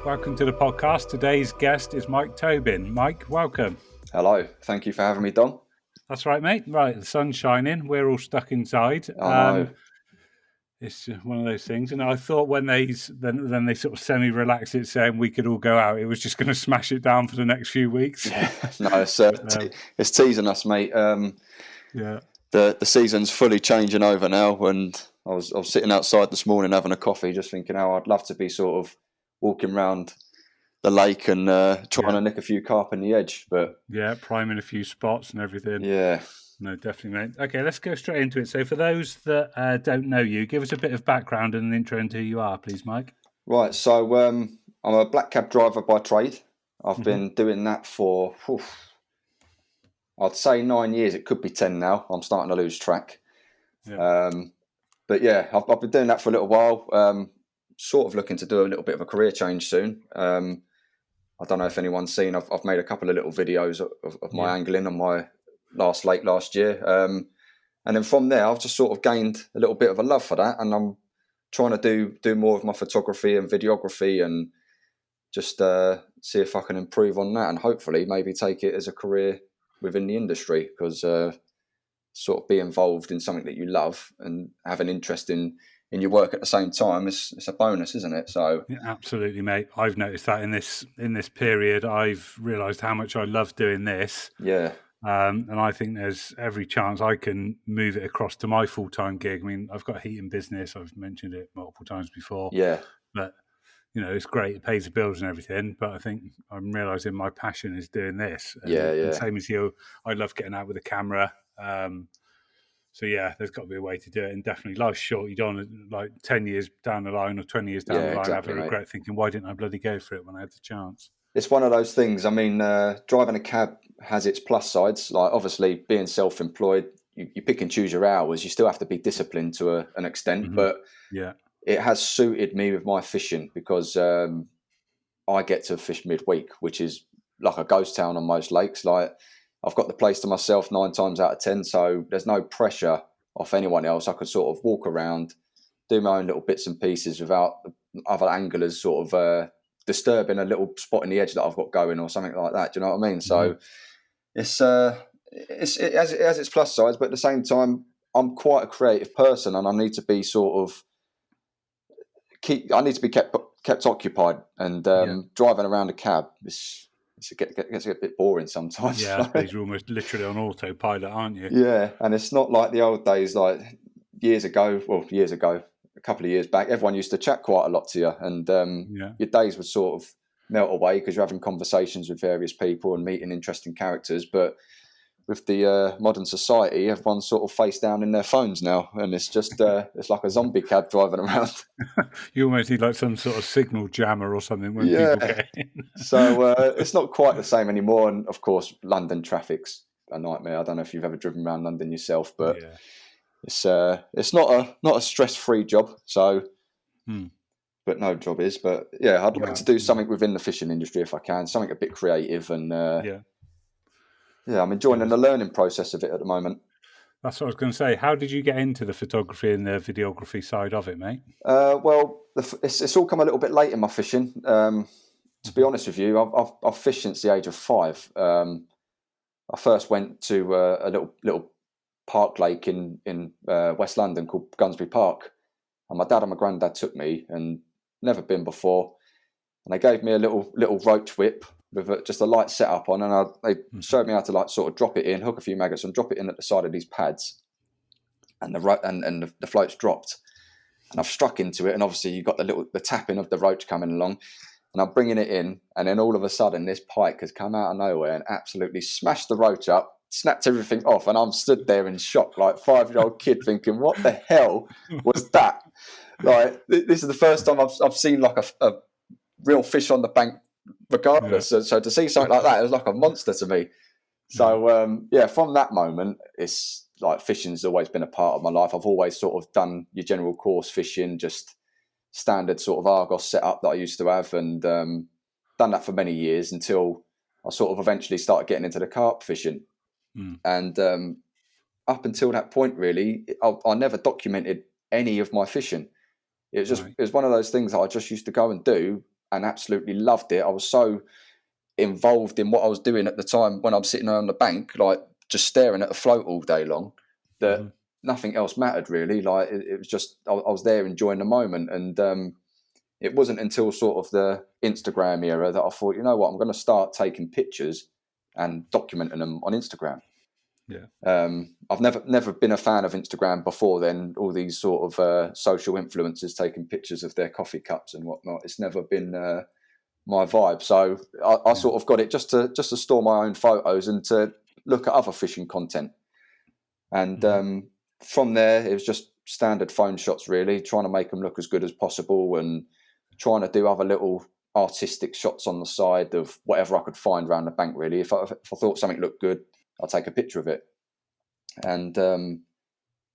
Welcome to the podcast. Today's guest is Mike Tobin. Mike, welcome. Hello. Thank you for having me, Dom. That's right, mate. Right, the sun's shining. We're all stuck inside. I know. It's one of those things. And I thought when they sort of semi-relaxed it, saying we could all go out, it was just going to smash it down for the next few weeks. Yeah, no, it's teasing us, mate. Yeah. The season's fully changing over now, and I was sitting outside this morning having a coffee, just thinking how I'd love to be sort of walking around the lake and trying to nick a few carp in the edge. But yeah, priming a few spots and everything. Yeah. No, definitely, mate. Okay, let's go straight into it. So for those that don't know you, give us a bit of background and an intro into who you are, please, Mike. Right, so I'm a black cab driver by trade. I've been doing that for, I'd say 9 years. It could be 10 now. I'm starting to lose track. Yeah. But yeah, I've been doing that for a little while. Sort of looking to do a little bit of a career change soon. I don't know if anyone's seen, I've made a couple of little videos of my angling on my lake last year. And then from there, I've just sort of gained a little bit of a love for that. And I'm trying to do more of my photography and videography and just see if I can improve on that and hopefully maybe take it as a career within the industry, because sort of be involved in something that you love and have an interest in your work at the same time, it's a bonus, isn't it? So yeah, absolutely, mate. I've noticed that in this period, I've realised how much I love doing this. Yeah. And I think there's every chance I can move it across to my full-time gig. I mean, I've got a heating business. I've mentioned it multiple times before. Yeah. But, you know, it's great. It pays the bills and everything. But I think I'm realising my passion is doing this. And same as you, I love getting out with a camera. So, yeah, there's got to be a way to do it. And definitely life's short. You don't want to, like 10 years down the line or 20 years down the line, exactly, have a regret thinking, why didn't I bloody go for it when I had the chance? It's one of those things. I mean, driving a cab has its plus sides. Like, obviously, being self-employed, you pick and choose your hours. You still have to be disciplined to an extent. But yeah, it has suited me with my fishing because I get to fish midweek, which is like a ghost town on most lakes. Like, I've got the place to myself 9 times out of 10, so there's no pressure off anyone else. I could sort of walk around, do my own little bits and pieces without other anglers sort of disturbing a little spot in the edge that I've got going or something like that. Do you know what I mean? So it has its plus sides, but at the same time, I'm quite a creative person, and I need to be sort of kept occupied. And driving around a cab it gets a bit boring sometimes. Yeah, I suppose you're almost literally on autopilot, aren't you? Yeah, and it's not like the old days, like years ago, a couple of years back, everyone used to chat quite a lot to you, and your days would sort of melt away because you're having conversations with various people and meeting interesting characters. But with the modern society, everyone's sort of face down in their phones now, and it's just it's like a zombie cab driving around. You almost need like some sort of signal jammer or something when people get in. So it's not quite the same anymore. And of course, London traffic's a nightmare. I don't know if you've ever driven around London yourself, but it's not a stress-free job. So, but no job is. But yeah, I'd like to do something within the fishing industry if I can, something a bit creative and I'm enjoying the learning process of it at the moment. That's what I was going to say. How did you get into the photography and the videography side of it, mate? Well, it's all come a little bit late in my fishing. To be honest with you, I've fished since the age of 5. I first went to a little park lake in West London called Gunsbury Park, and my dad and my granddad took me, and never been before. And they gave me a little roach whip with just a light setup on, and they showed me how to like sort of drop it in, hook a few maggots, and drop it in at the side of these pads, and the float's dropped, and I've struck into it, and obviously you've got the tapping of the roach coming along, and I'm bringing it in, and then all of a sudden this pike has come out of nowhere and absolutely smashed the roach up, snapped everything off, and I'm stood there in shock, like 5-year-old kid, thinking, what the hell was that? Like, this is the first time I've seen like a real fish on the bank, regardless. So to see something like that, it was like a monster to me. So from that moment, it's like fishing's always been a part of my life. I've always sort of done your general course fishing, just standard sort of Argos setup that I used to have, and done that for many years until I sort of eventually started getting into the carp fishing. And up until that point, really, I never documented any of my fishing. It was one of those things that I just used to go and do. and absolutely loved it. I was so involved in what I was doing at the time when I'm sitting on the bank, like just staring at the float all day long, that nothing else mattered really. Like it was just, I was there enjoying the moment. And it wasn't until sort of the Instagram era that I thought, you know what, I'm going to start taking pictures and documenting them on Instagram. I've never been a fan of Instagram before then. All these sort of social influencers taking pictures of their coffee cups and whatnot. It's never been my vibe. So I sort of got it just to store my own photos and to look at other fishing content. And from there, it was just standard phone shots, really, trying to make them look as good as possible and trying to do other little artistic shots on the side of whatever I could find around the bank, really. If I thought something looked good, I'd take a picture of it. And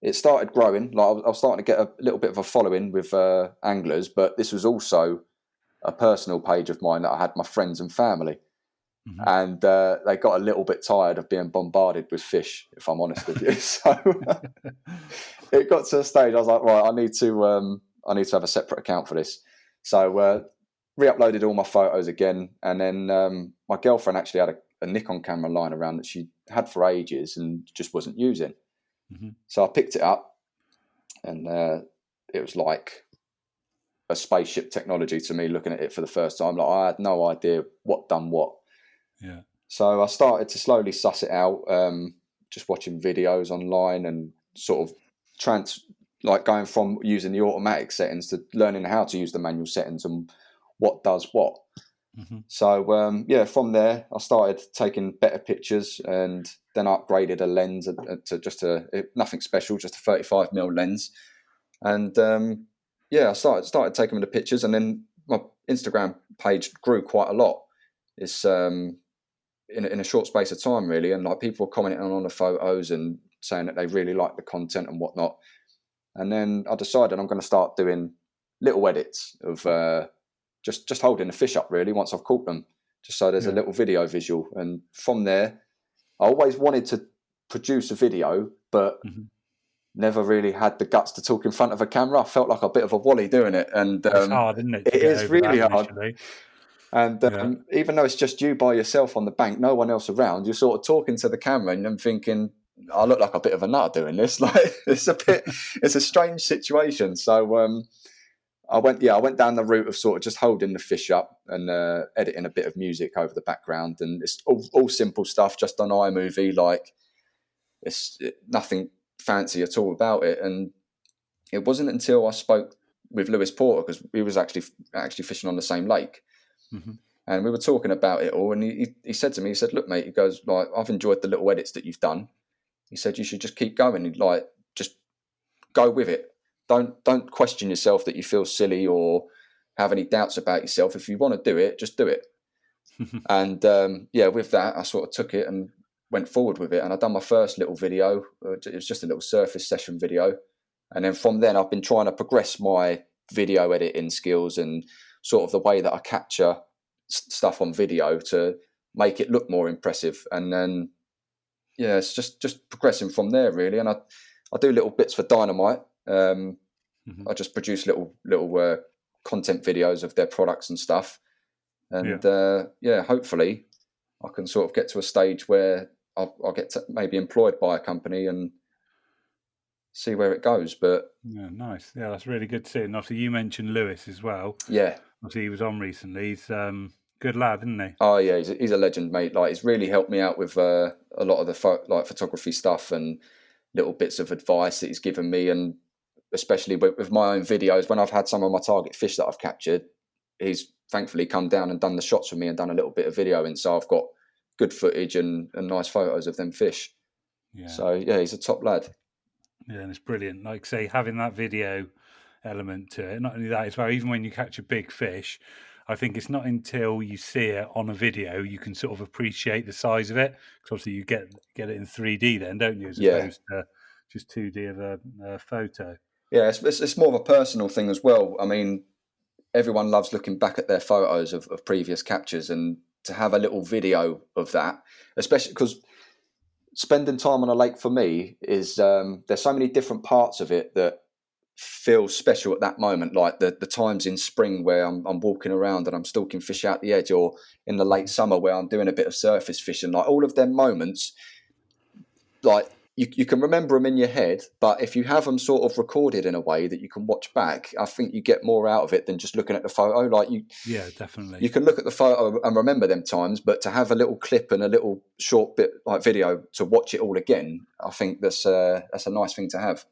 it started growing. Like I was starting to get a little bit of a following with anglers, but this was also a personal page of mine that I had my friends and family. And they got a little bit tired of being bombarded with fish, if I'm honest with you. So it got to a stage I was like, right, I need to have a separate account for this. So re-uploaded all my photos again, and then my girlfriend actually had a Nikon camera lying around that she had for ages and just wasn't using. So I picked it up, and it was like a spaceship technology to me looking at it for the first time. Like I had no idea what done what. So I started to slowly suss it out, just watching videos online and sort of like going from using the automatic settings to learning how to use the manual settings and what does what. So from there I started taking better pictures, and then I upgraded a lens to nothing special, just a 35mm lens. And I started taking the pictures, and then my Instagram page grew quite a lot. It's in a short space of time, really, and like people were commenting on the photos and saying that they really like the content and whatnot. And then I decided I'm going to start doing little edits of just holding the fish up, really, once I've caught them, just so there's a little video visual. And from there, I always wanted to produce a video, but never really had the guts to talk in front of a camera. I felt like a bit of a wally doing it, and it's hard, isn't it? It is really hard. Initially. And even though it's just you by yourself on the bank, no one else around, you're sort of talking to the camera and I'm thinking, I look like a bit of a nut doing this. Like it's a strange situation. So I went down the route of sort of just holding the fish up and editing a bit of music over the background, and it's all simple stuff, just on iMovie. Like it's nothing fancy at all about it. And it wasn't until I spoke with Lewis Porter, because we was actually fishing on the same lake. And we were talking about it all, and he said to me, he said, look, mate, he goes, like, I've enjoyed the little edits that you've done. He said, you should just keep going. He'd like, just go with it. Don't question yourself that you feel silly or have any doubts about yourself. If you want to do it, just do it. And with that, I sort of took it and went forward with it. And I'd done my first little video. It was just a little surface session video. And then from then, I've been trying to progress my video editing skills and sort of the way that I capture stuff on video to make it look more impressive. And then, it's just progressing from there, really. And I do little bits for Dynamite. I just produce little content videos of their products and stuff. And hopefully I can sort of get to a stage where I'll get to maybe employed by a company and see where it goes. But nice. Yeah, that's really good to see. And obviously you mentioned Lewis as well. Yeah. Obviously he was on recently. He's good lad, isn't he? Oh yeah, he's a legend, mate. Like he's really helped me out with a lot of the photography stuff and little bits of advice that he's given me, and especially with my own videos when I've had some of my target fish that I've captured, he's thankfully come down and done the shots for me and done a little bit of video, and so I've got good footage and nice photos of them fish. So he's a top lad. Yeah, and it's brilliant. Like say, having that video element to it. Not only that as well, even when you catch a big fish, I think it's not until you see it on a video you can sort of appreciate the size of it, because obviously you get it in 3D then, don't you, as opposed to just 2D of a photo. Yeah, it's more of a personal thing as well. I mean, everyone loves looking back at their photos of previous captures, and to have a little video of that, especially because spending time on a lake for me is there's so many different parts of it that feels special at that moment, like the times in spring where I'm walking around and I'm stalking fish out the edge, or in the late summer where I'm doing a bit of surface fishing. Like all of them moments, like you can remember them in your head, but if you have them sort of recorded in a way that you can watch back, I think you get more out of it than just looking at the photo. Like yeah, definitely. You can look at the photo and remember them times, but to have a little clip and a little short bit like video to watch it all again, I think that's a nice thing to have.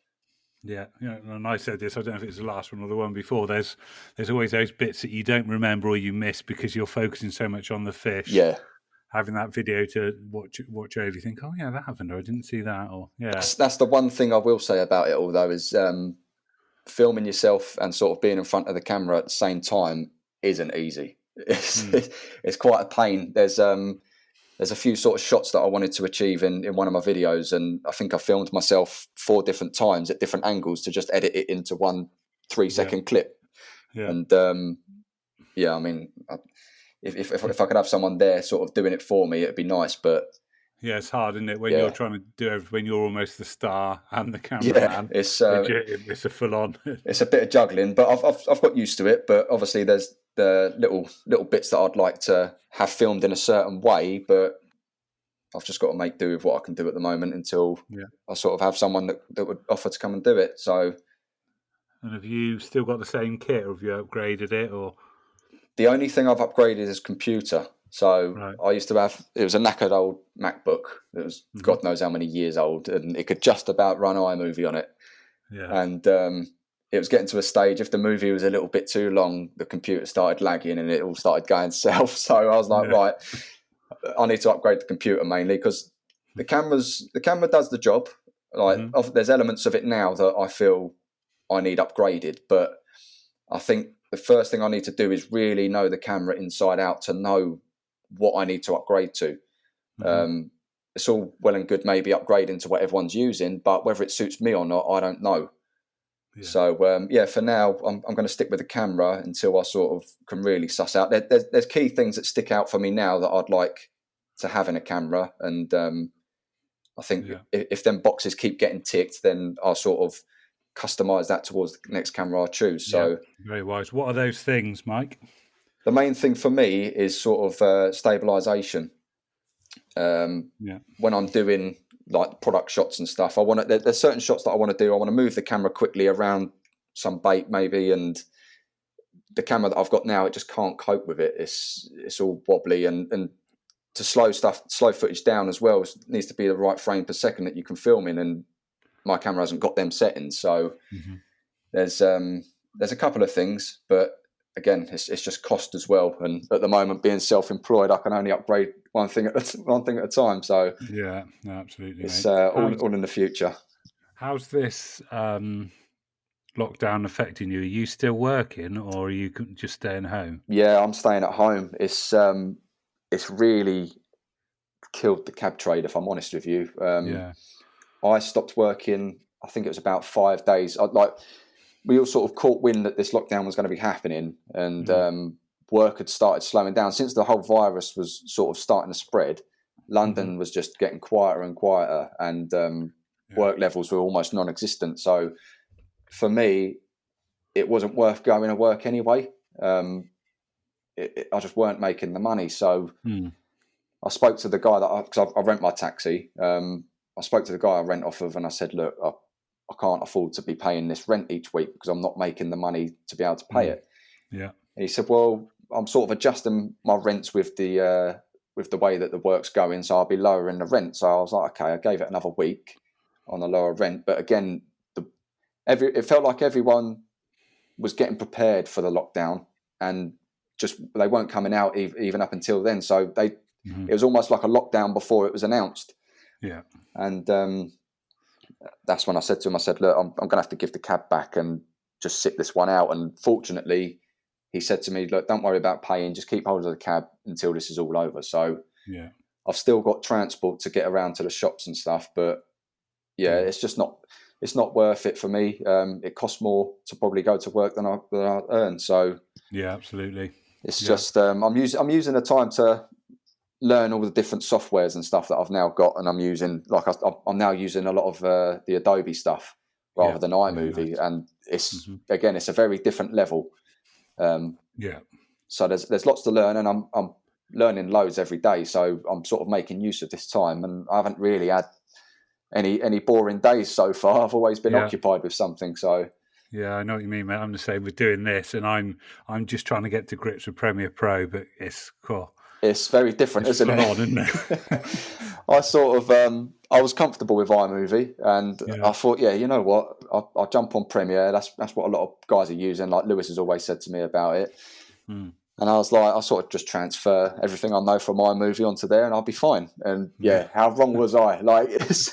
Yeah, and I said this, I don't know if it's the last one or the one before, there's always those bits that you don't remember or you miss because you're focusing so much on the fish. Yeah. Having that video to watch over, you think, oh yeah, that happened, or I didn't see that, or yeah. That's the one thing I will say about it all, though, is filming yourself and sort of being in front of the camera at the same time isn't easy. It's quite a pain. There's a few sort of shots that I wanted to achieve in one of my videos, and I think I filmed myself 4 different times at different angles to just edit it into one 3-second clip. Yeah. And I mean, if I could have someone there sort of doing it for me, it'd be nice. But yeah, it's hard, isn't it? When you're trying to do everything, when you're almost the star and the cameraman. Yeah, it's a full on. It's a bit of juggling, but I've got used to it. But obviously, there's the little bits that I'd like to have filmed in a certain way, but I've just got to make do with what I can do at the moment until I sort of have someone that would offer to come and do it. So, and have you still got the same kit, or have you upgraded it? Or the only thing I've upgraded is computer. So I used to have, it was a knackered old MacBook. It was God knows how many years old, and it could just about run iMovie on it. Yeah. And it was getting to a stage, if the movie was a little bit too long, the computer started lagging and it all started going south. So I was like, right, I need to upgrade the computer mainly because the camera does the job. Like there's elements of it now that I feel I need upgraded, but I think the first thing I need to do is really know the camera inside out to know what I need to upgrade to. It's all well and good maybe upgrading to what everyone's using, but whether it suits me or not, I don't know. Yeah. So for now, I'm going to stick with the camera until I sort of can really suss out. There's key things that stick out for me now that I'd like to have in a camera, and I think if them boxes keep getting ticked, then I'll sort of customize that towards the next camera I choose. So very wise. What are those things, Mike? The main thing for me is sort of stabilization. When I'm doing like product shots and stuff, there's certain shots that I want to do. I want to move the camera quickly around some bait maybe, and the camera that I've got now, it just can't cope with it. It's all wobbly, and to slow footage down as well, it needs to be the right frame per second that you can film in, and my camera hasn't got them settings. So there's a couple of things, but again, it's just cost as well. And at the moment, being self-employed, I can only upgrade one thing at a time. So yeah, no, absolutely. It's all in the future. How's this lockdown affecting you? Are you still working, or are you just staying home? Yeah, I'm staying at home. It's really killed the cab trade, if I'm honest with you. I stopped working, I think it was about 5 days. We all sort of caught wind that this lockdown was going to be happening, and work had started slowing down. Since the whole virus was sort of starting to spread, London was just getting quieter and quieter, and work levels were almost non-existent. So for me, it wasn't worth going to work anyway. I just weren't making the money. So I spoke to the guy because I rent my taxi. I spoke to the guy I rent off of, and I said, look, I can't afford to be paying this rent each week because I'm not making the money to be able to pay it. Yeah. And he said, well, I'm sort of adjusting my rents with the way that the work's going, so I'll be lowering the rent. So I was like, okay, I gave it another week on the lower rent. But again, it felt like everyone was getting prepared for the lockdown, and just they weren't coming out even up until then. So it was almost like a lockdown before it was announced. Yeah. And that's when I said to him, I said, look, I'm going to have to give the cab back and just sit this one out. And fortunately, he said to me, look, don't worry about paying, just keep hold of the cab until this is all over. So I've still got transport to get around to the shops and stuff, but it's just not worth it for me. It costs more to probably go to work than I earn. So yeah, absolutely. It's just I'm using the time to learn all the different softwares and stuff that I've now got, and I'm using I'm now using a lot of the Adobe stuff rather than iMovie, and it's again, it's a very different level. So there's lots to learn, and I'm learning loads every day. So I'm sort of making use of this time, and I haven't really had any boring days so far. I've always been occupied with something. So yeah, I know what you mean, mate. I'm the same with doing this, and I'm just trying to get to grips with Premiere Pro, but it's cool. It's very different, isn't it? Isn't it? I sort of I was comfortable with iMovie, and I thought, you know what, I'll jump on Premiere. That's what a lot of guys are using. Like Lewis has always said to me about it. And I was like, I'll sort of just transfer everything I know from iMovie onto there, and I'll be fine. And how wrong was I? Like it's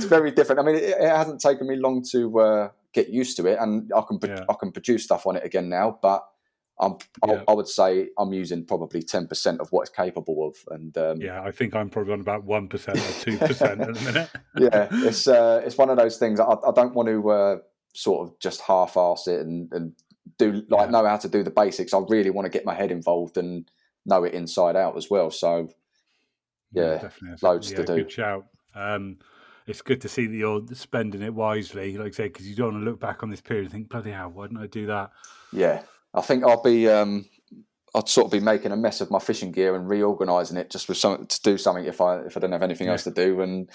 very different. I mean, it hasn't taken me long to get used to it, and I can produce stuff on it again now, but. I would say I'm using probably 10% of what it's capable of, and I think I'm probably on about 1% or 2% at the minute. It's one of those things. I don't want to sort of just half-arse it and do know how to do the basics. I really want to get my head involved and know it inside out as well. So definitely loads to do. Good shout. It's good to see that you're spending it wisely, like I say, because you don't want to look back on this period and think, bloody hell, why didn't I do that? Yeah. I think I'd sort of be making a mess of my fishing gear and reorganising it just with something to do something if I don't have anything else to do. And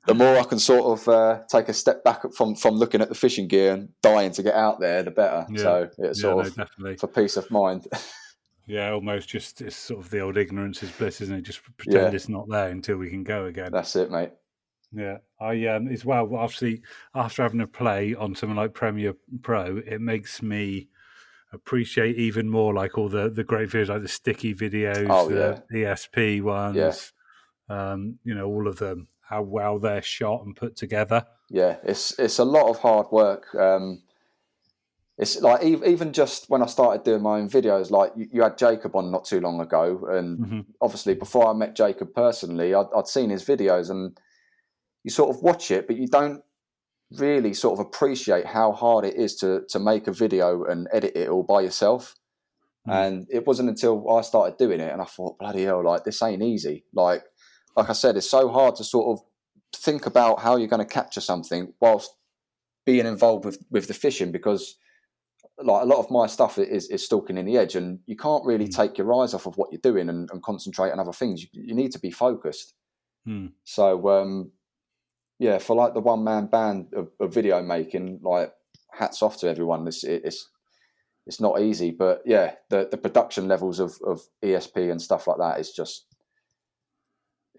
the more I can sort of take a step back from looking at the fishing gear and dying to get out there, the better. Yeah. So it's definitely for peace of mind. Yeah, almost just it's sort of the old ignorance is bliss, isn't it? Just pretend it's not there until we can go again. That's it, mate. Yeah, I as well. Obviously, after having a play on something like Premiere Pro, it makes me appreciate even more like all the great videos, like the sticky videos, the ESP ones, all of them, how well they're shot and put together. Yeah, it's a lot of hard work. It's like even just when I started doing my own videos, like you had Jacob on not too long ago, and obviously before I met Jacob personally, I'd seen his videos, and you sort of watch it, but you don't really sort of appreciate how hard it is to make a video and edit it all by yourself. And it wasn't until I started doing it and I thought, bloody hell, like this ain't easy. Like I said, it's so hard to sort of think about how you're going to capture something whilst being involved with the fishing, because like a lot of my stuff is stalking in the edge, and you can't really take your eyes off of what you're doing and concentrate on other things. You need to be focused. So for like the one-man band of video making, like hats off to everyone. It's not easy, but the production levels of ESP and stuff like that is just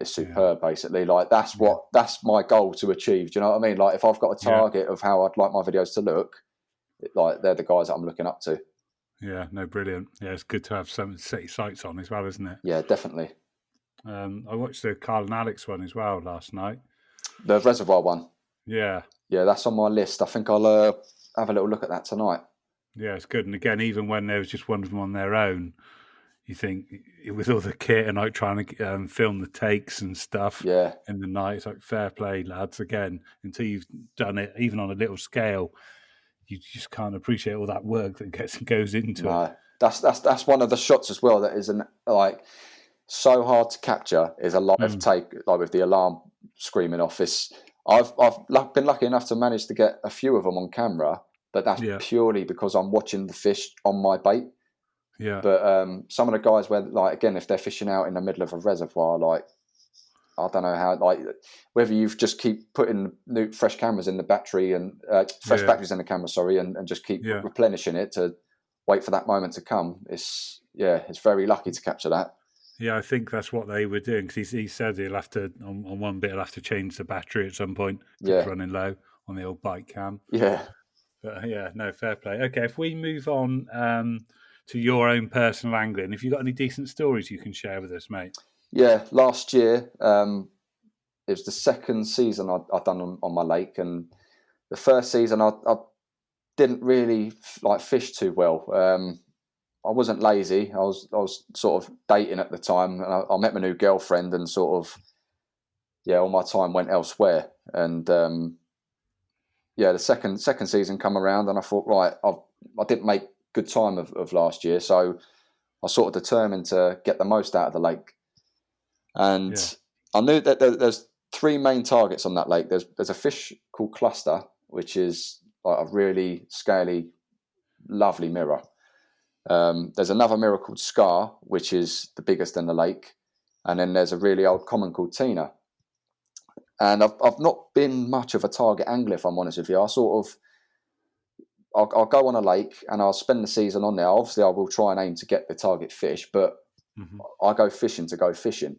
it's superb. Basically, like that's my goal to achieve. Do you know what I mean? Like if I've got a target of how I'd like my videos to look, like they're the guys that I'm looking up to. Yeah, no, brilliant. Yeah, it's good to have something to set your sights on as well, isn't it? Yeah, definitely. I watched the Carl and Alex one as well last night. The Reservoir one. Yeah, that's on my list. I think I'll have a little look at that tonight. Yeah, it's good. And again, even when there was just one of them on their own, you think with all the kit and like trying to film the takes and stuff in the night, it's like fair play, lads. Again, until you've done it, even on a little scale, you just can't appreciate all that work that goes into it. That's one of the shots as well that is so hard to capture, is a live take, like with the alarm screaming off. I've been lucky enough to manage to get a few of them on camera, but that's purely because I'm watching the fish on my bait. Yeah. But some of the guys where, like, again, if they're fishing out in the middle of a reservoir, like, I don't know how, like, whether you just keep putting new fresh cameras in the battery and fresh batteries in the camera, and just keep replenishing it to wait for that moment to come. It's very lucky to capture that. Yeah, I think that's what they were doing, because he said he'll have to, on one bit, he'll have to change the battery at some point because it's running low on the old bike cam. Yeah. But no, fair play. Okay, if we move on to your own personal angling, have you got any decent stories you can share with us, mate? Yeah, last year, it was the second season I'd done on my lake, and the first season I didn't really fish too well. I wasn't lazy. I was sort of dating at the time, and I met my new girlfriend, and sort of all my time went elsewhere. And the second season come around, and I thought, right, I didn't make good time of last year, so I sort of determined to get the most out of the lake. And I knew that there's three main targets on that lake. There's a fish called cluster, which is like a really scaly, lovely mirror. There's another mirror called Scar, which is the biggest in the lake, and then there's a really old common called Tina. And I've not been much of a target angler, if I'm honest with you. I'll go on a lake and I'll spend the season on there. Obviously, I will try and aim to get the target fish, but I go fishing to go fishing.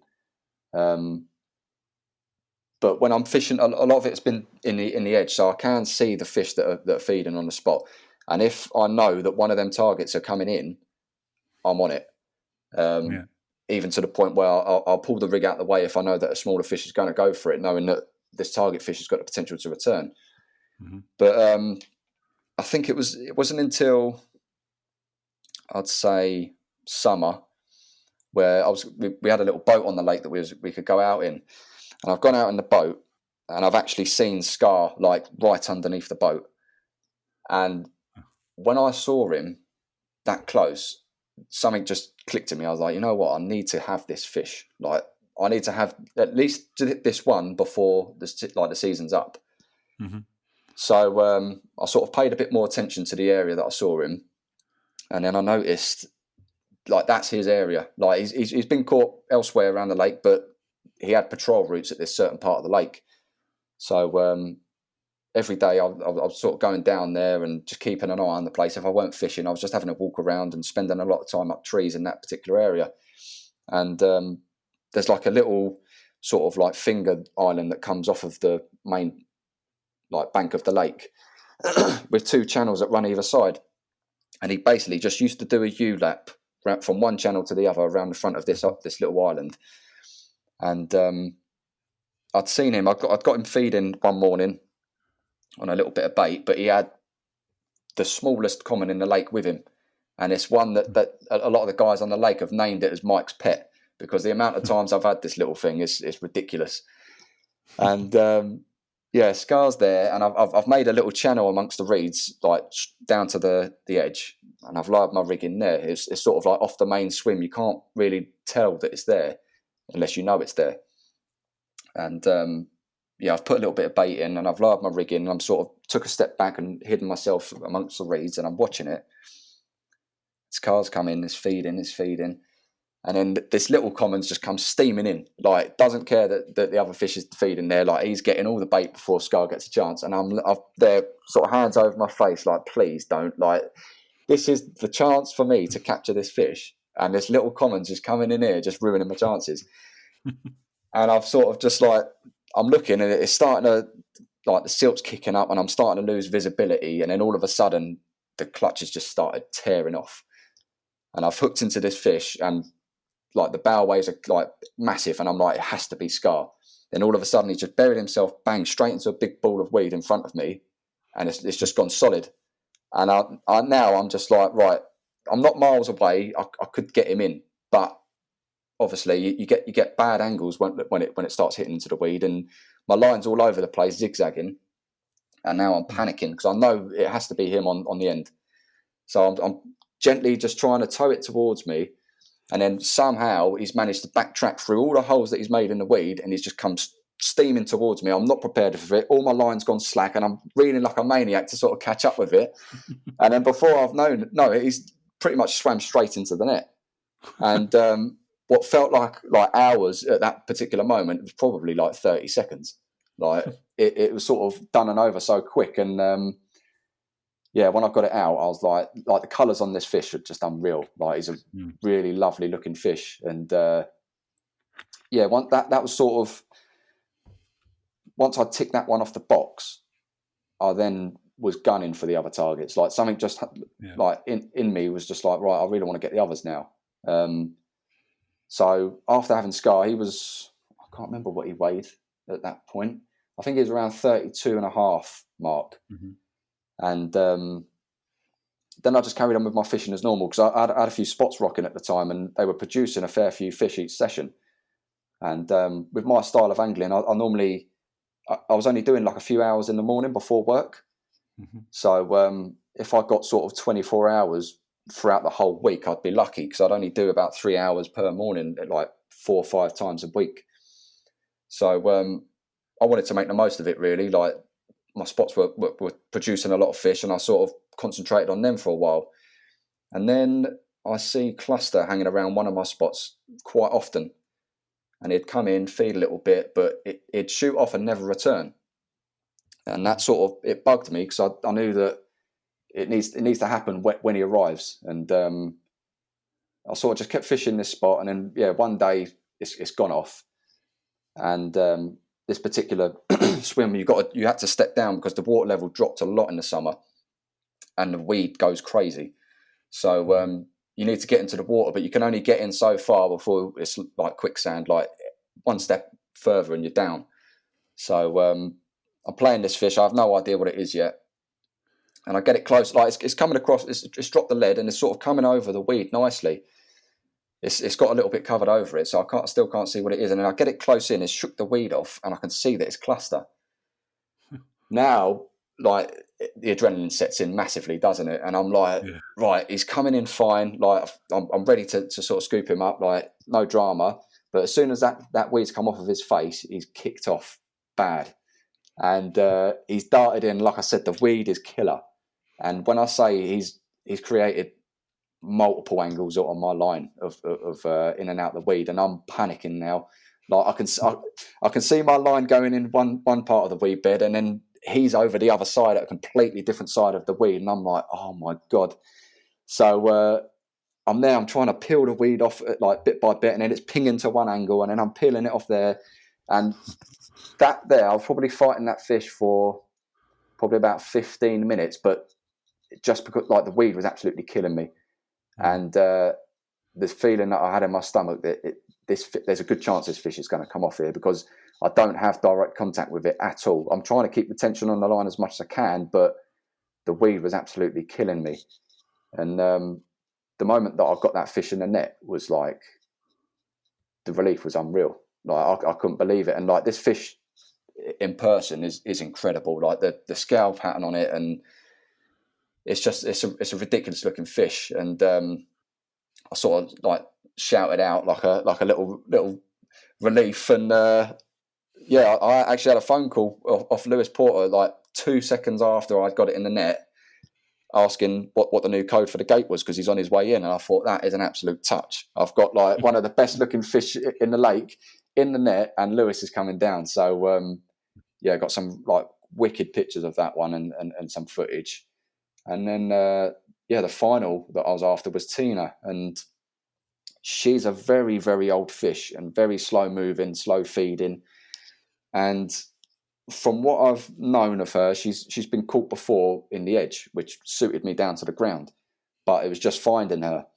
But when I'm fishing, a lot of it's been in the edge, so I can see the fish that are feeding on the spot. And if I know that one of them targets are coming in, I'm on it. Even to the point where I'll pull the rig out the way if I know that a smaller fish is going to go for it, knowing that this target fish has got the potential to return. But I think it wasn't until, I'd say, summer, where we had a little boat on the lake that we could go out in, and I've gone out in the boat and I've actually seen Scar like right underneath the boat. And when I saw him that close, something just clicked in me. I was like, you know what? I need to have this fish. Like, I need to have at least this one before the season's up. So I sort of paid a bit more attention to the area that I saw him, and then I noticed like that's his area. Like he's been caught elsewhere around the lake, but he had patrol routes at this certain part of the lake. So every day I was sort of going down there and just keeping an eye on the place. If I weren't fishing, I was just having a walk around and spending a lot of time up trees in that particular area. And there's like a little sort of like fingered island that comes off of the main like bank of the lake with two channels that run either side. And he basically just used to do a U-lap from one channel to the other around the front of this little island. And I'd seen him. I'd got him feeding one morning on a little bit of bait, but he had the smallest common in the lake with him. And it's one that a lot of the guys on the lake have named it as Mike's pet, because the amount of times I've had this little thing is ridiculous. And Scar's there, and I've made a little channel amongst the reeds, like down to the edge, and I've lowered my rig in there. It's sort of like off the main swim. You can't really tell that it's there unless you know it's there. And I've put a little bit of bait in, and I've lowered my rig in, and I'm sort of took a step back and hidden myself amongst the reeds, and I'm watching it. Scar's come in, it's feeding. And then this little common's just comes steaming in, like doesn't care that the other fish is feeding there. Like he's getting all the bait before Scar gets a chance. And I'm there, sort of hands over my face, like please don't. Like this is the chance for me to capture this fish, and this little common's just coming in here, just ruining my chances. And I've sort of just like I'm looking, and it's starting to like the silt's kicking up, and I'm starting to lose visibility. And then all of a sudden, the clutch has just started tearing off, and I've hooked into this fish, and like the bow waves are like massive, and I'm like, it has to be Scar. Then all of a sudden he's just buried himself, bang, straight into a big ball of weed in front of me, and it's just gone solid. And I'm just like, right, I'm not miles away. I could get him in, but obviously you get bad angles when it starts hitting into the weed, and my line's all over the place, zigzagging. And now I'm panicking because I know it has to be him on the end. So I'm gently just trying to tow it towards me. And then somehow he's managed to backtrack through all the holes that he's made in the weed, and he's just come steaming towards me. I'm not prepared for it. All my line's gone slack, and I'm reeling like a maniac to sort of catch up with it. And then before I've known, he's pretty much swam straight into the net. And what felt like hours at that particular moment was probably like 30 seconds. Like it was sort of done and over so quick. And when I got it out, I was like the colours on this fish are just unreal. Like he's a really lovely looking fish, and that was sort of once I ticked that one off the box, I then was gunning for the other targets. Like something just like in me was just like, right, I really want to get the others now. So after having Scar, I can't remember what he weighed at that point. I think he was around 32.5 mark. And then I just carried on with my fishing as normal, because I had a few spots rocking at the time, and they were producing a fair few fish each session. And with my style of angling, I normally I was only doing like a few hours in the morning before work. So if I got sort of 24 hours throughout the whole week, I'd be lucky, because I'd only do about 3 hours per morning, like 4 or 5 times a week. So I wanted to make the most of it, really. Like my spots were producing a lot of fish, and I sort of concentrated on them for a while. And then I see cluster hanging around one of my spots quite often, and he'd come in, feed a little bit, but it'd shoot off and never return. And that sort of, it bugged me, because I knew that it needs to happen when he arrives. And I sort of just kept fishing this spot, and then one day it's gone off, and this particular swim you had to step down because the water level dropped a lot in the summer, and the weed goes crazy. So you need to get into the water, but you can only get in so far before it's like quicksand, like one step further and you're down. So I'm playing this fish. I have no idea what it is yet. And I get it close, like it's coming across, it's dropped the lead and it's sort of coming over the weed nicely. It's got a little bit covered over it, so I still can't see what it is. And then I get it close in, it's shook the weed off, and I can see that it's cluster. Now, like, the adrenaline sets in massively, doesn't it? And I'm like, right, he's coming in fine. Like, I'm ready to sort of scoop him up, like, no drama. But as soon as that weed's come off of his face, he's kicked off bad. And he's darted in. Like I said, the weed is killer. And when I say he's created multiple angles on my line of in and out the weed, and I'm panicking now. Like, I can see my line going in one part of the weed bed, and then he's over the other side at a completely different side of the weed, and I'm like, oh my God. So I'm trying to peel the weed off, like, bit by bit, and then it's pinging to one angle, and then I'm peeling it off there. And that there, I was probably fighting that fish for probably about 15 minutes, but just because, like, the weed was absolutely killing me. And this feeling that I had in my stomach that there's a good chance this fish is going to come off here, because I don't have direct contact with it at all. I'm trying to keep the tension on the line as much as I can, but the weed was absolutely killing me. And the moment that I got that fish in the net was like, the relief was unreal. Like, I couldn't believe it. And like, this fish in person is incredible. Like, the scale pattern on it, and it's a ridiculous looking fish. And I sort of like shouted out like a little relief. And I actually had a phone call off Lewis Porter like 2 seconds after I'd got it in the net, asking what the new code for the gate was, because he's on his way in. And I thought, that is an absolute touch. I've got like one of the best looking fish in the lake in the net, and Lewis is coming down. So I got some like wicked pictures of that one, and some footage. And then the final that I was after was Tina, and she's a very, very old fish and very slow moving, slow feeding. And from what I've known of her, she's been caught before in the edge, which suited me down to the ground. But it was just finding her.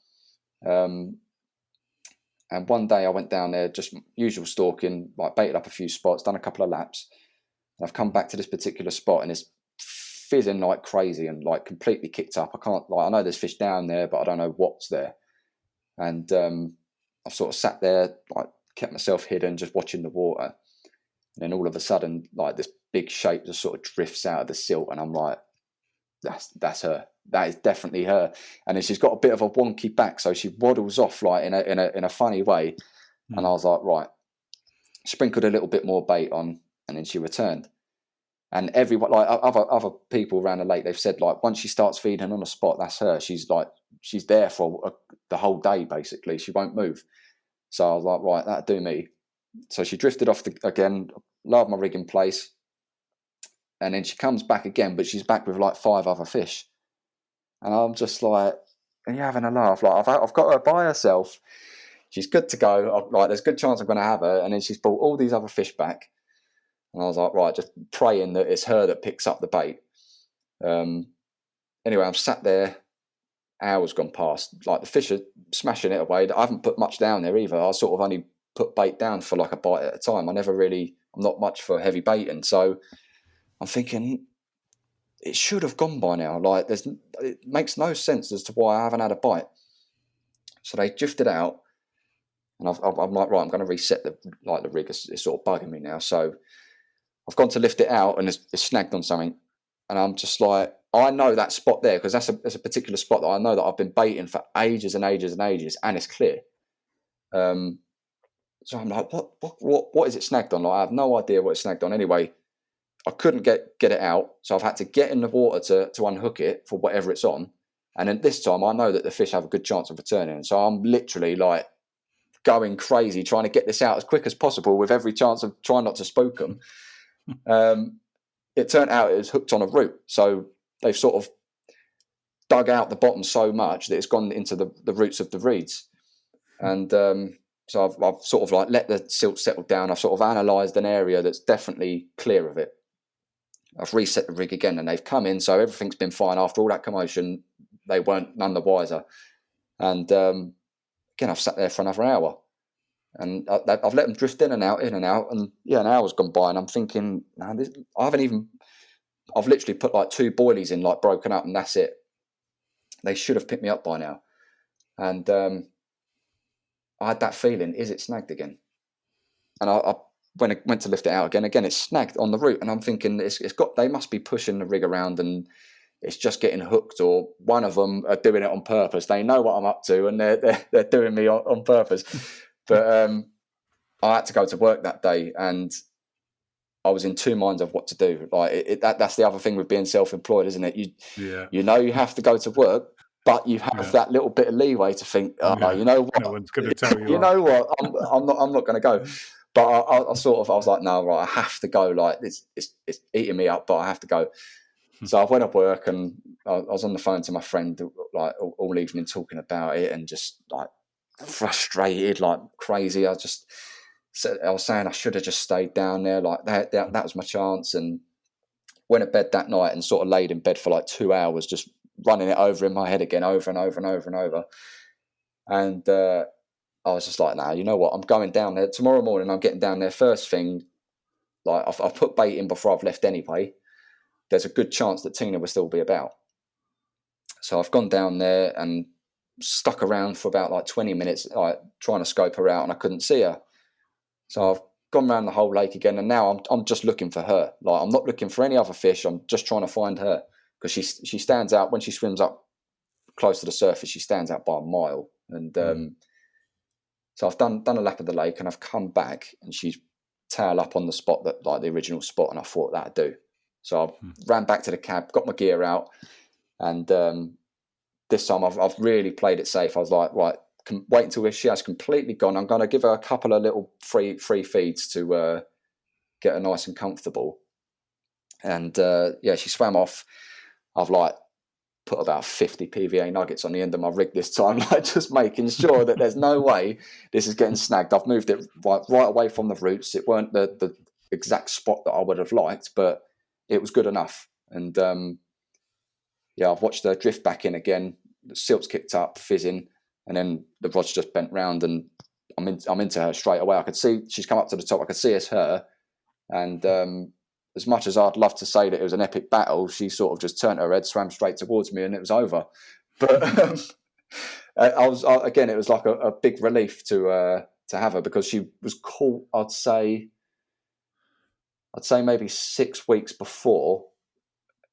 And one day I went down there, just usual stalking, like baited up a few spots, done a couple of laps. And I've come back to this particular spot, and it's fizzing like crazy and like completely kicked up. I know there's fish down there, but I don't know what's there. And I've sort of sat there, like, kept myself hidden, just watching the water. And then all of a sudden, like, this big shape just sort of drifts out of the silt, and I'm like, that's her. That is definitely her. And then she's got a bit of a wonky back, so she waddles off like in a funny way. And I was like, right, sprinkled a little bit more bait on, and then she returned. And everyone, like other people around the lake, they've said, like, once she starts feeding on a spot, that's her. She's there for the whole day, basically. She won't move. So I was like, right, that'll do me. So she drifted off again, lowered my rig in place, and then she comes back again, but she's back with like 5 other fish. And I'm just like, are you having a laugh? Like, I've got her by herself. She's good to go. Like, there's a good chance I'm going to have her. And then she's brought all these other fish back. And I was like, right, just praying that it's her that picks up the bait. Anyway, I'm sat there, hours gone past. Like, the fish are smashing it away. I haven't put much down there either. I sort of only put bait down for like a bite at a time. I'm not much for heavy baiting. So I'm thinking, it should have gone by now. Like, it makes no sense as to why I haven't had a bite. So they drifted out, and I'm like, right, I'm going to reset the rig. It's sort of bugging me now. So I've gone to lift it out, and it's snagged on something. And I'm just like, I know that spot there, because that's a particular spot that I know that I've been baiting for ages and ages and ages, and it's clear. So I'm like, what is it snagged on? Like, I have no idea what it's snagged on. Anyway, I couldn't get it out, so I've had to get in the water to unhook it for whatever it's on. And then this time I know that the fish have a good chance of returning. So I'm literally like going crazy trying to get this out as quick as possible with every chance of trying not to spook them. It turned out it was hooked on a root. So they've sort of dug out the bottom so much that it's gone into the roots of the reeds. And so I've sort of like let the silt settle down. I've sort of analysed an area that's definitely clear of it. I've reset the rig again and they've come in. So everything's been fine. After all that commotion, they weren't none the wiser. And again, I've sat there for another hour. And I've let them drift in and out. And yeah, an hour's gone by and I'm thinking, man, I've literally put like 2 boilies in, like broken up, and that's it. They should have picked me up by now. And I had that feeling, is it snagged again? And when I went to lift it out again, it's snagged on the root. And I'm thinking, they must be pushing the rig around and it's just getting hooked, or one of them are doing it on purpose. They know what I'm up to and they're doing me on purpose. But I had to go to work that day and I was in 2 minds of what to do. Like that's the other thing with being self-employed, isn't it? You know you have to go to work, but you have that little bit of leeway to think, you know what? No one's going to tell you. You know what? I'm not going to go. But I was like, no, right, I have to go. Like it's eating me up, but I have to go. So I went to work and I was on the phone to my friend like all evening talking about it and just like frustrated like crazy. I was saying I should have just stayed down there. Like that was my chance. And went to bed that night and sort of laid in bed for like 2 hours, just running it over in my head again, over and over and over and over. And I was just like, nah, you know what? I'm going down there tomorrow morning. I'm getting down there first thing. Like I've put bait in before I've left anyway. There's a good chance that Tina will still be about. So I've gone down there and stuck around for about like 20 minutes, like trying to scope her out, and I couldn't see her. So I've gone around the whole lake again, and now I'm just looking for her. Like I'm not looking for any other fish. I'm just trying to find her because she stands out when she swims up close to the surface. She stands out by a mile. And so I've done a lap of the lake, and I've come back, and she's tail up on the spot that like the original spot, and I thought that'd do. So I ran back to the cab, got my gear out, and this time I've really played it safe. I was like, right, wait until she has completely gone. I'm going to give her a couple of little free feeds to get her nice and comfortable. And she swam off. I've like put about 50 PVA nuggets on the end of my rig this time, like just making sure that there's no way this is getting snagged. I've moved it right away from the roots. It weren't the exact spot that I would have liked, but it was good enough. And I've watched her drift back in again. The silt's kicked up, fizzing, and then the rod's just bent round, and I'm into her straight away. I could see she's come up to the top. I could see it's her, and as much as I'd love to say that it was an epic battle, she sort of just turned her head, swam straight towards me, and it was over. But it was like a big relief to have her, because she was caught, I'd say maybe 6 weeks before,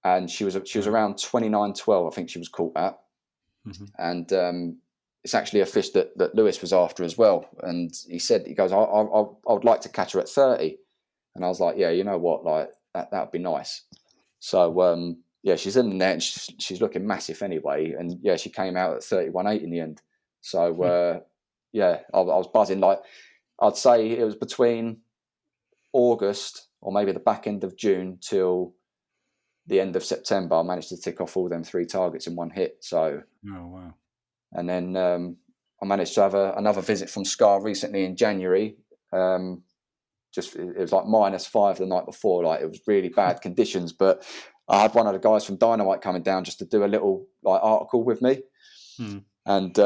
and she was around 29-12, I think she was caught at. Mm-hmm. And it's actually a fish that Lewis was after as well. And he goes, I would like to catch her at 30. And I was like, yeah, you know what, like that would be nice. So she's in the net, and she's looking massive anyway. And yeah, she came out at 31.8 in the end. So I was buzzing. Like I'd say it was between August or maybe the back end of June till the end of September, I managed to tick off all them 3 targets in one hit. So, oh wow! And then I managed to have another visit from Scar recently in January. It was like -5 the night before. Like it was really bad conditions, but I had one of the guys from Dynamite coming down just to do a little like article with me, and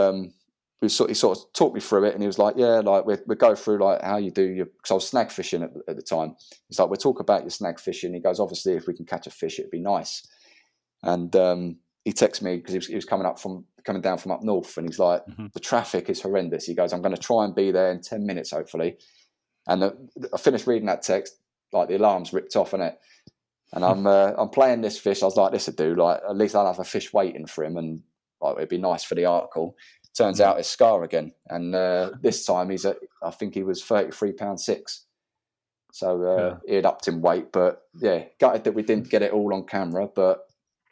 he sort of talked me through it, and he was like, yeah, like we go through like how you do your, because I was snag fishing at the time. He's like, we'll talk about your snag fishing. He goes, obviously if we can catch a fish, it'd be nice. And he texted me because he was coming down from up north, and he's like, the traffic is horrendous. He goes, I'm going to try and be there in 10 minutes hopefully. And I finished reading that text, like the alarm's ripped off, innit? And I'm playing this fish. I was like, this would do, like at least I'll have a fish waiting for him, and like it'd be nice for the article. Turns out it's Scar again, and this time I think he was £33.6. So he had upped in weight, but yeah, gutted that we didn't get it all on camera, but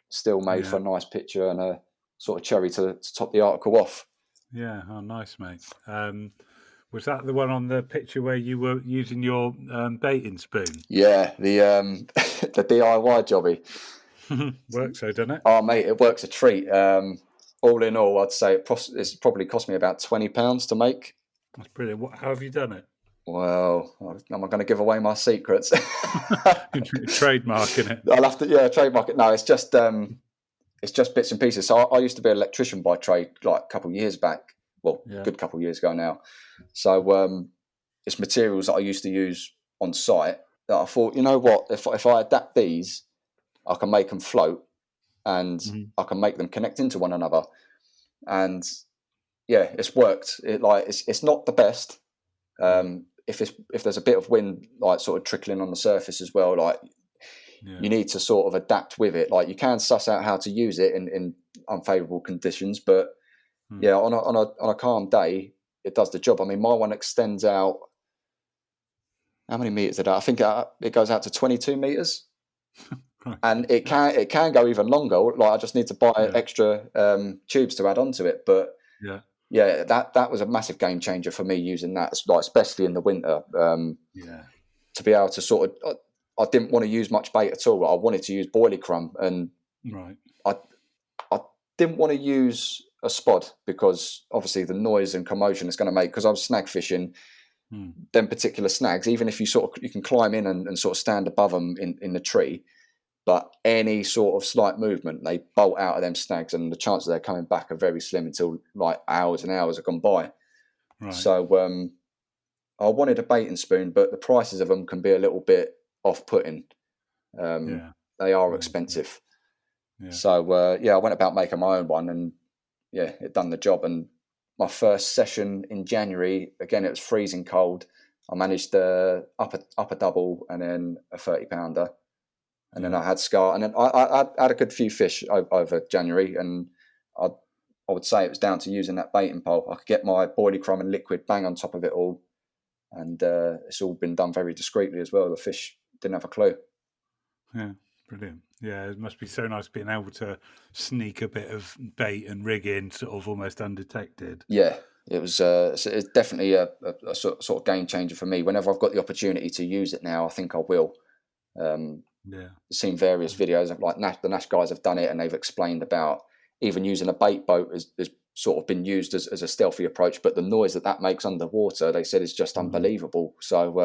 still made for a nice picture and a sort of cherry to top the article off. Yeah, oh, nice, mate. Was that the one on the picture where you were using your baiting spoon? Yeah, the the DIY jobby. Works though, doesn't it? Oh, mate, it works a treat. All in all, I'd say it's probably cost me about £20 to make. That's brilliant. How have you done it? Well, am I going to give away my secrets? Trademarking it. I'll have to, trademark it. No, it's just bits and pieces. So I used to be an electrician by trade, like a couple of years back. Well, good couple of years ago now. So it's materials that I used to use on site that I thought, you know what, if I adapt these, I can make them float and I can make them connect into one another. And yeah, it's worked. It's not the best. If there's a bit of wind, like sort of trickling on the surface as well, like you need to sort of adapt with it. Like you can suss out how to use it in unfavourable conditions, but on a calm day, it does the job. I mean, my one extends out. How many meters did I think it goes out to 22 meters, and it can go even longer. Like I just need to buy extra tubes to add onto it. But that was a massive game changer for me using that, like especially in the winter. To be able to sort of, I didn't want to use much bait at all. I wanted to use boilie crumb, and I didn't want to use a spod because obviously the noise and commotion it's going to make. Because I was snag fishing. Them particular snags, even if you can climb in and sort of stand above them in the tree, but any sort of slight movement, they bolt out of them snags, and the chances of they're coming back are very slim until like hours and hours have gone by. So I wanted a baiting spoon, but the prices of them can be a little bit off-putting. They are expensive. So I went about making my own one, and it done the job. And my first session in January, again, it was freezing cold. I managed the upper double and then a 30-pounder. And then I had Scar. And then I had a good few fish over January. And I would say it was down to using that baiting pole. I could get my boilie crumb and liquid bang on top of it all. And it's all been done very discreetly as well. The fish didn't have a clue. Yeah, brilliant. Yeah, it must be so nice being able to sneak a bit of bait and rig in sort of almost undetected. Yeah, it was it's definitely a sort of game changer for me. Whenever I've got the opportunity to use it now, I think I will. Seen various videos, like the Nash guys have done it, and they've explained about even using a bait boat has sort of been used as a stealthy approach, but the noise that makes underwater, they said, is just unbelievable. So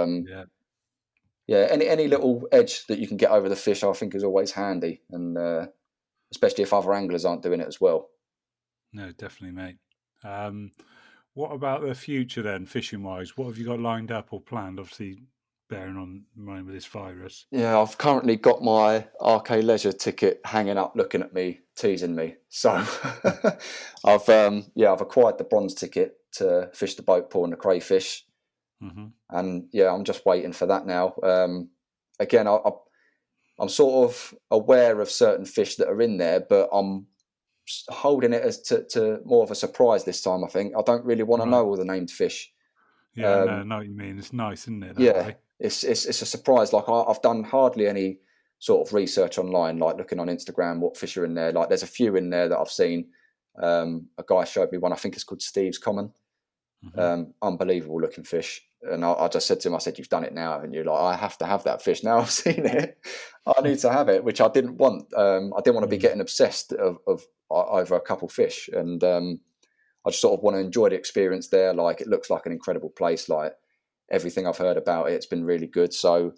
any little edge that you can get over the fish, I think, is always handy, and especially if other anglers aren't doing it as well. No, definitely, mate. What about the future then, fishing wise? What have you got lined up or planned? Obviously, bearing on mind with this virus. Yeah, I've currently got my RK Leisure ticket hanging up, looking at me, teasing me. So I've acquired the bronze ticket to fish the boat pool and the crayfish. And I'm just waiting for that now. Again, I'm sort of aware of certain fish that are in there, but I'm holding it as to more of a surprise this time. I think I don't really want to know all the named fish. Yeah, I know what you mean. It's nice, isn't it? Way? It's a surprise. Like I've done hardly any sort of research online, like looking on Instagram what fish are in there. Like there's a few in there that I've seen. A guy showed me one. I think it's called Steve's Common. Unbelievable looking fish. And I just said to him, I said, "You've done it now, haven't you? Like I have to have that fish now. I've seen it. I need to have it," which I didn't want. I didn't want to be getting obsessed of over a couple fish, and I just sort of want to enjoy the experience there. Like it looks like an incredible place. Like everything I've heard about it's been really good. So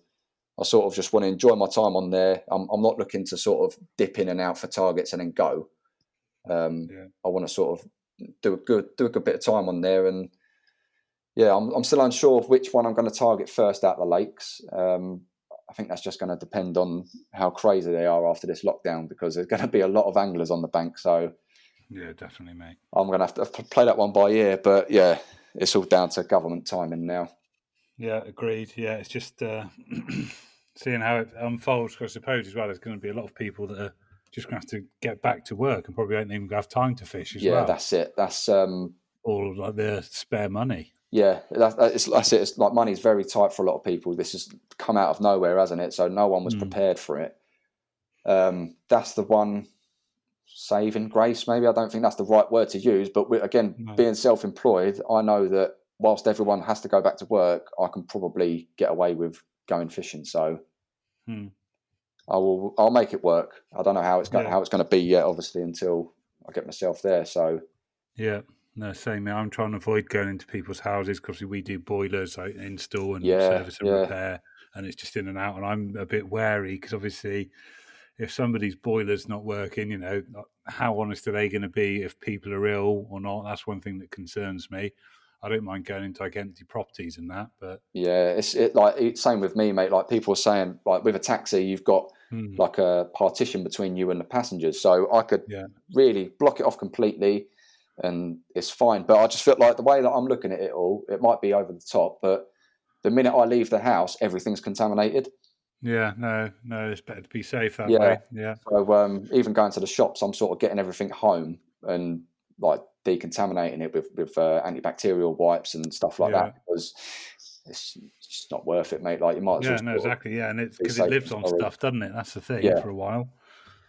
I sort of just want to enjoy my time on there. I'm not looking to sort of dip in and out for targets and then go. I want to sort of do a good bit of time on there, and I'm still unsure of which one I'm going to target first out of the lakes. I think that's just going to depend on how crazy they are after this lockdown, because there's going to be a lot of anglers on the bank. So yeah, definitely, mate. I'm going to have to play that one by ear, but it's all down to government timing now. Yeah, agreed. Yeah, it's just seeing how it unfolds. Because I suppose as well, there's going to be a lot of people that are just going to have to get back to work and probably won't even have time to fish as well. Yeah, that's it. That's all like the spare money. Yeah, that's it. It's like money's very tight for a lot of people. This has come out of nowhere, hasn't it? So no one was prepared for it. That's the one saving grace, maybe. I don't think that's the right word to use, but being self-employed, I know that whilst everyone has to go back to work, I can probably get away with going fishing. So I'll make it work. I don't know how it's going to be yet, obviously, until I get myself there. So yeah, no, same. I'm trying to avoid going into people's houses because we do boilers, like install and service and repair, and it's just in and out. And I'm a bit wary because obviously, if somebody's boiler's not working, how honest are they going to be if people are ill or not? That's one thing that concerns me. I don't mind going into like empty properties and that, but it's same with me, mate. Like people are saying, like with a taxi, you've got like a partition between you and the passengers, so I could really block it off completely, and it's fine. But I just feel like the way that I'm looking at it all, it might be over the top, but the minute I leave the house, everything's contaminated. Yeah, no, it's better to be safe that way. Yeah. So even going to the shops, I'm sort of getting everything home and like decontaminating it with antibacterial wipes and stuff like that, because it's just not worth it, mate. Like you might as well. Yeah, no, exactly. Yeah, and it's because it lives on stuff, doesn't it? That's the thing for a while.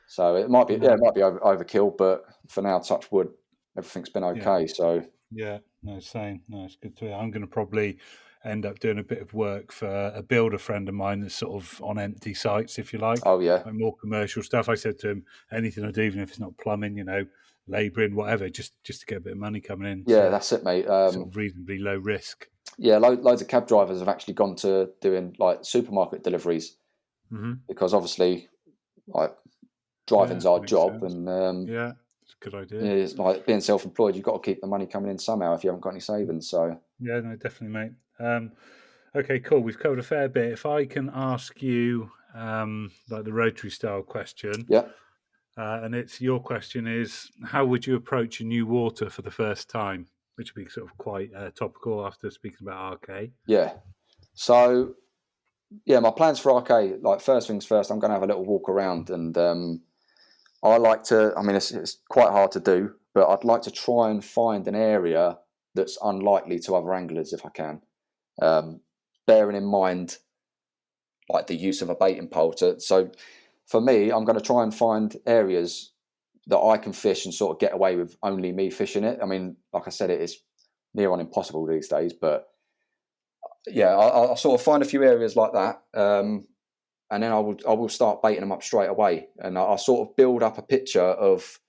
So it might be, it might be overkill, but for now, touch wood, everything's been okay. So no, same. No, it's good to hear. I'm going to probably end up doing a bit of work for a builder friend of mine that's sort of on empty sites, if you like. Oh yeah, like more commercial stuff. I said to him, anything I do, even if it's not plumbing, labouring, whatever, just to get a bit of money coming in. Yeah, so that's it, mate. Sort of reasonably low risk. Yeah, loads of cab drivers have actually gone to doing like supermarket deliveries because obviously, like driving's our job, sense. and it's a good idea. Yeah, it's like being self-employed. You've got to keep the money coming in somehow if you haven't got any savings. So yeah, no, definitely, mate. Okay, cool. We've covered a fair bit. If I can ask you, like the rotary style question, and your question is, how would you approach a new water for the first time? Which would be sort of quite topical after speaking about RK. Yeah. So my plans for RK, like first things first, I'm going to have a little walk around, and I like to. I mean, it's quite hard to do, but I'd like to try and find an area that's unlikely to other anglers if I can. Bearing in mind, like the use of a baiting pole. So for me, I'm going to try and find areas that I can fish and sort of get away with only me fishing it. I mean, like I said, it is near on impossible these days, but I'll sort of find a few areas like that, and then I will start baiting them up straight away, and I'll sort of build up a picture of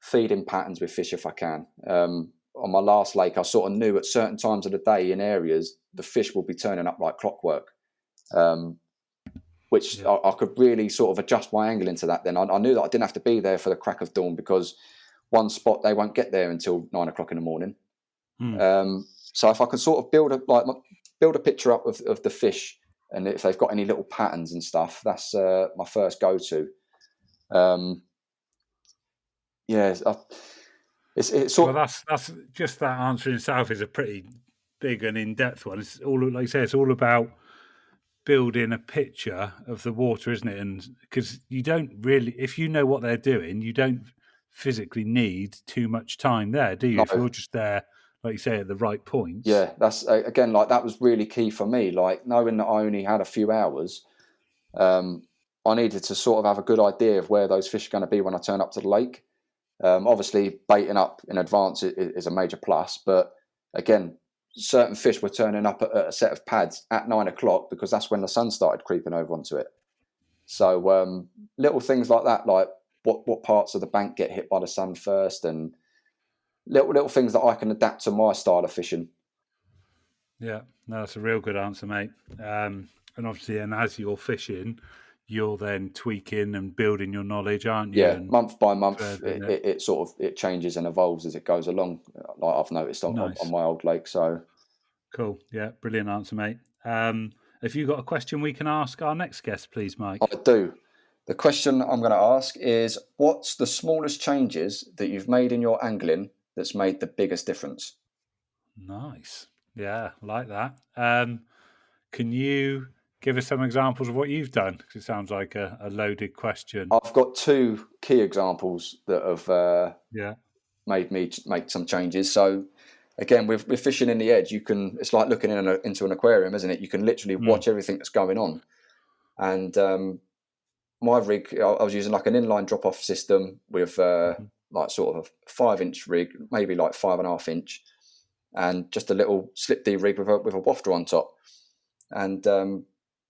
feeding patterns with fish if I can. On my last lake, I sort of knew at certain times of the day in areas the fish will be turning up like clockwork, which I could really sort of adjust my angle into that. Then I knew that I didn't have to be there for the crack of dawn because one spot they won't get there until 9 o'clock in the morning. So if I can sort of build a picture up of the fish, and if they've got any little patterns and stuff, that's my first go-to. It's sort. Well, that's just that answer in itself is a pretty big and in-depth one. It's all, like you say, it's all about building a picture of the water, isn't it? And because you don't really, if you know what they're doing, you don't physically need too much time there, do you? No. If you're just there, like you say, at the right points. Yeah, that's again, like that was really key for me. Like knowing that I only had a few hours, I needed to sort of have a good idea of where those fish are going to be when I turn up to the lake. Obviously, baiting up in advance is a major plus, but again, certain fish were turning up at a set of pads at 9 o'clock because that's when the sun started creeping over onto it. So little things like that, like what parts of the bank get hit by the sun first, and little things that I can adapt to my style of fishing. Yeah, no, that's a real good answer, mate. And obviously, and as you're fishing, you're then tweaking and building your knowledge, aren't you? Yeah, and month by month, it sort of changes and evolves as it goes along. Like I've noticed on my old lake. So cool. Yeah, brilliant answer, mate. Have you got a question we can ask our next guest, please, Mike? I do. The question I'm going to ask is, what's the smallest changes that you've made in your angling that's made the biggest difference? Nice. Yeah, like that. Can you give us some examples of what you've done? Because it sounds like a loaded question. I've got two key examples that have made me make some changes. So again, with fishing in the edge, it's like looking into an aquarium, isn't it? You can literally watch everything that's going on. And my rig, I was using like an inline drop-off system with like sort of a 5-inch rig, maybe like 5.5 inch, and just a little slip D rig with a wafter on top. And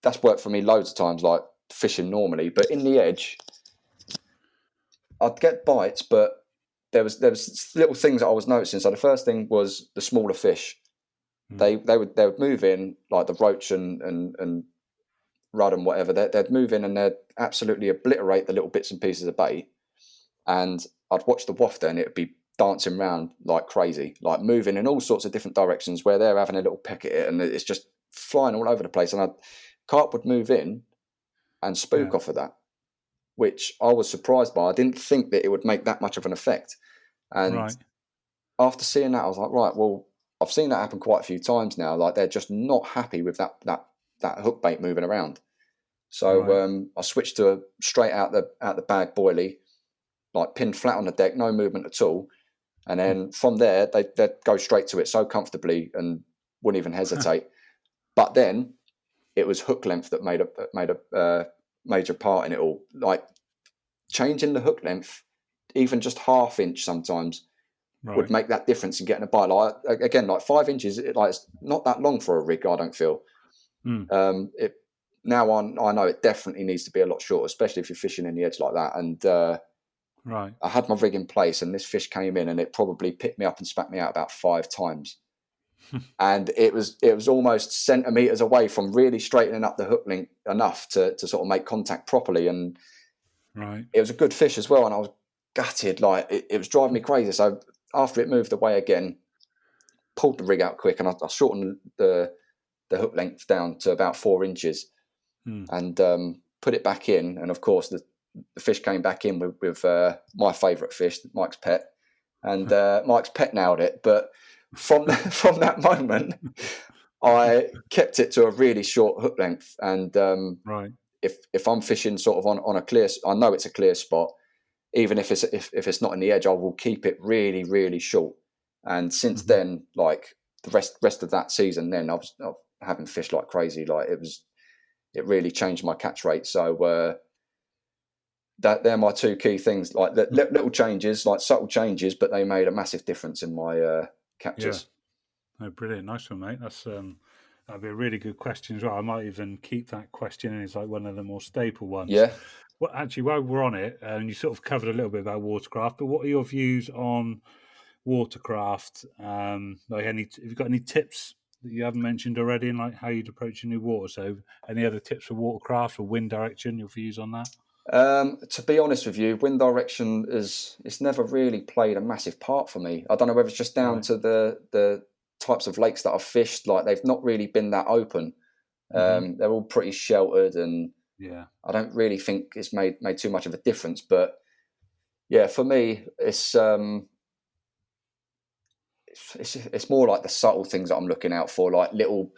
that's worked for me loads of times, like fishing normally. But in the edge, I'd get bites, but there was little things that I was noticing. So the first thing was the smaller fish. They would move in, like the roach and rudd and whatever. They'd move in and they'd absolutely obliterate the little bits and pieces of bait. And I'd watch the wafter and it'd be dancing around like crazy, like moving in all sorts of different directions where they're having a little peck at it, and it's just flying all over the place. And carp would move in and spook off of that, which I was surprised by. I didn't think that it would make that much of an effect. And after seeing that, I was like, right, well, I've seen that happen quite a few times now. Like they're just not happy with that hook bait moving around. So I switched to a straight out the bag boilie, like pinned flat on the deck, no movement at all. And then from there, they'd go straight to it so comfortably and wouldn't even hesitate. But then it was hook length that made a major part in it all. Like changing the hook length, even just 1/2 inch sometimes, would make that difference in getting a bite. Like again, like 5 inches, it's not that long for a rig, I don't feel. Now I know it definitely needs to be a lot shorter, especially if you're fishing in the edge like that. And I had my rig in place, and this fish came in, and it probably picked me up and spat me out about 5 times. And it was almost centimeters away from really straightening up the hook link enough to sort of make contact properly. And it was a good fish as well, and I was gutted. Like it was driving me crazy. So after it moved away again, pulled the rig out quick, and I shortened the hook length down to about 4 inches, and put it back in. And of course, the fish came back in with my favourite fish, Mike's Pet, and Mike's Pet nailed it. But from that moment, I kept it to a really short hook length. And if I'm fishing sort of on a clear, I know it's a clear spot, even if it's not in the edge, I will keep it really, really short. And since then, like the rest of that season, then I was having fish like crazy. Like it really changed my catch rate. So they're my 2 key things, like little changes, like subtle changes, but they made a massive difference in my catches. Oh, brilliant. Nice one, mate. That's that'd be a really good question as well. I might even keep that question, and it's like one of the more staple ones. Yeah. Well, actually, while we're on it, and you sort of covered a little bit about watercraft, but what are your views on watercraft? Like have you got any tips that you haven't mentioned already, and like how you'd approach a new water? So any other tips for watercraft or wind direction, your views on that? To be honest with you, wind direction it's never really played a massive part for me. I don't know whether it's just down to the types of lakes that I've fished. Like they've not really been that open. They're all pretty sheltered, and I don't really think it's made too much of a difference. But yeah, for me, it's more like the subtle things that I'm looking out for, like little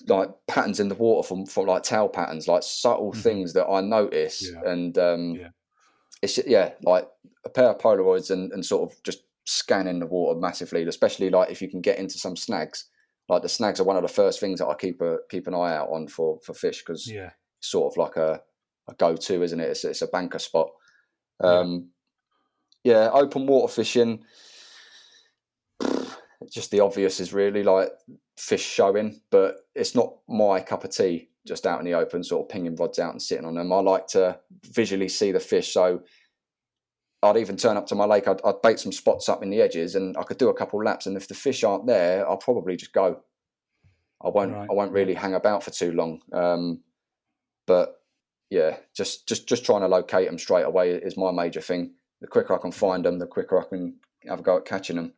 like patterns in the water from like tail patterns, like subtle things that I notice. And it's like a pair of Polaroids and sort of just scanning the water massively, especially like if you can get into some snags. Like the snags are one of the first things that I keep an eye out on for fish, because it's sort of like a go-to, isn't it? It's a banker spot. Open water fishing, just the obvious is really like fish showing, but it's not my cup of tea, just out in the open, sort of pinging rods out and sitting on them. I like to visually see the fish. So I'd even turn up to my lake, I'd bait some spots up in the edges, and I could do a couple laps. And if the fish aren't there, I'll probably just go. I won't really hang about for too long. But yeah, just trying to locate them straight away is my major thing. The quicker I can find them, the quicker I can have a go at catching them.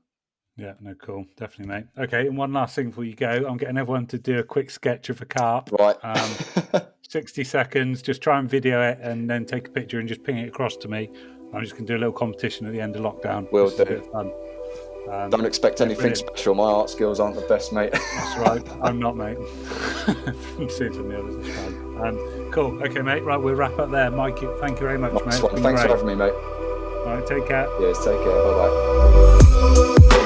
Yeah, no, cool. Definitely, mate. Okay, and one last thing before you go. I'm getting everyone to do a quick sketch of a carp. Right. 60 seconds. Just try and video it and then take a picture and just ping it across to me. I'm just going to do a little competition at the end of lockdown. Will do. A bit of fun. Don't expect anything special. My art skills aren't the best, mate. That's right. I'm not, mate. I'm seeing from the others. It's fine. Cool. Okay, mate. Right, we'll wrap up there. Mike, thank you very much, mate. Thanks for having me, mate. All right, take care. Yes, take care. Bye-bye.